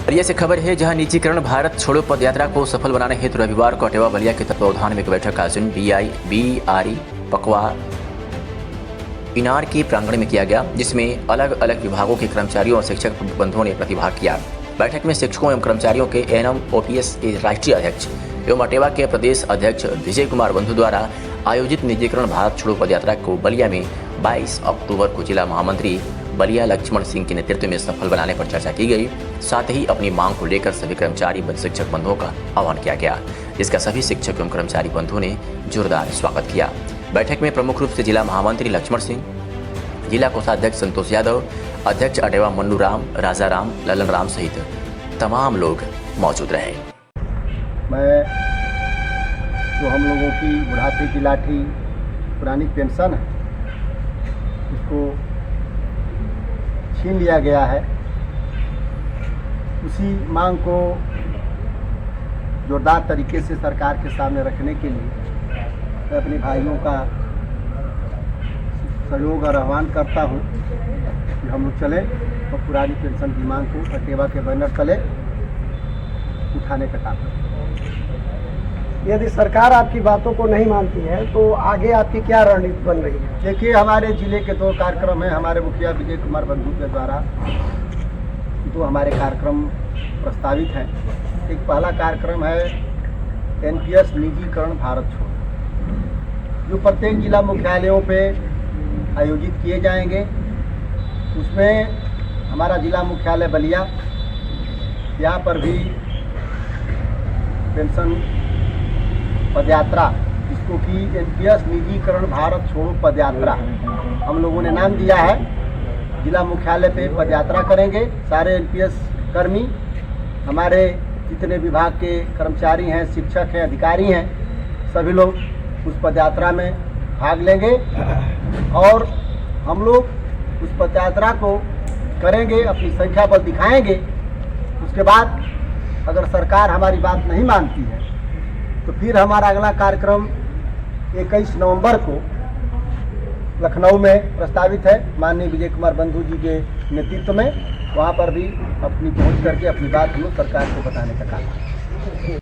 बलिया से खबर है, जहां निजीकरण भारत छोड़ो पद यात्रा को सफल बनाने हेतु रविवार को अटेवा बलिया के तत्वावधान में एक बैठक का आयोजन BRE पकवा इनार के प्रांगण में किया गया, जिसमें अलग अलग विभागों के कर्मचारियों और शिक्षक बंधुओं ने प्रतिभाग किया। बैठक में शिक्षकों एवं कर्मचारियों के ANM OPS के राष्ट्रीय अध्यक्ष एवं अटेवा के प्रदेश अध्यक्ष विजय कुमार बंधु द्वारा आयोजित निजीकरण भारत छोड़ो पद यात्रा को बलिया में 22 अक्टूबर को जिला महामंत्री बलिया लक्ष्मण सिंह के नेतृत्व में सफल बनाने पर चर्चा की गई। साथ ही अपनी मांग को लेकर सभी कर्मचारी शिक्षक बंधुओं का आह्वान किया गया, जिसका सभी शिक्षक एवं कर्मचारी बंधुओं ने जोरदार स्वागत किया। बैठक में प्रमुख रूप से जिला महामंत्री लक्ष्मण सिंह, जिला कोषाध्यक्ष संतोष यादव, अध्यक्ष अटेवा मन्नू राम, राजा राम, ललन राम सहित तमाम लोग मौजूद रहे। मैं जो हम लोगों की बुढ़ापे की लाठी पुरानी पेंशन है, उसको छीन लिया गया है, उसी मांग को जोरदार तरीके से सरकार के सामने रखने के लिए मैं अपने भाइयों का सहयोग और आह्वान करता हूं कि हम लोग चले और पुरानी पेंशन की मांग को अटेवा के बैनर तले उठाने का काम करें। यदि सरकार आपकी बातों को नहीं मानती है तो आगे आपकी क्या रणनीति बन रही है? देखिए, हमारे जिले के 2 कार्यक्रम हैं। हमारे मुखिया विजय कुमार बंधु के द्वारा 2 हमारे कार्यक्रम प्रस्तावित हैं। एक पहला कार्यक्रम है NPS निजीकरण भारत छोड़ो, जो प्रत्येक जिला मुख्यालयों पे आयोजित किए जाएंगे। उसमें हमारा जिला मुख्यालय बलिया, यहाँ पर भी पेंशन पदयात्रा, जिसको कि NPS निजीकरण भारत छोड़ो पदयात्रा हम लोगों ने नाम दिया है, जिला मुख्यालय पे पदयात्रा करेंगे। सारे NPS कर्मी, हमारे जितने विभाग के कर्मचारी हैं, शिक्षक हैं, अधिकारी हैं, सभी लोग उस पदयात्रा में भाग लेंगे और हम लोग उस पदयात्रा को करेंगे, अपनी संख्या बल दिखाएंगे। उसके बाद अगर सरकार हमारी बात नहीं मानती है तो फिर हमारा अगला कार्यक्रम 21 नवंबर को लखनऊ में प्रस्तावित है, माननीय विजय कुमार बंधु जी के नेतृत्व में। वहाँ पर भी अपनी पहुँच करके अपनी बात हम लोग सरकार को बताने का काम है।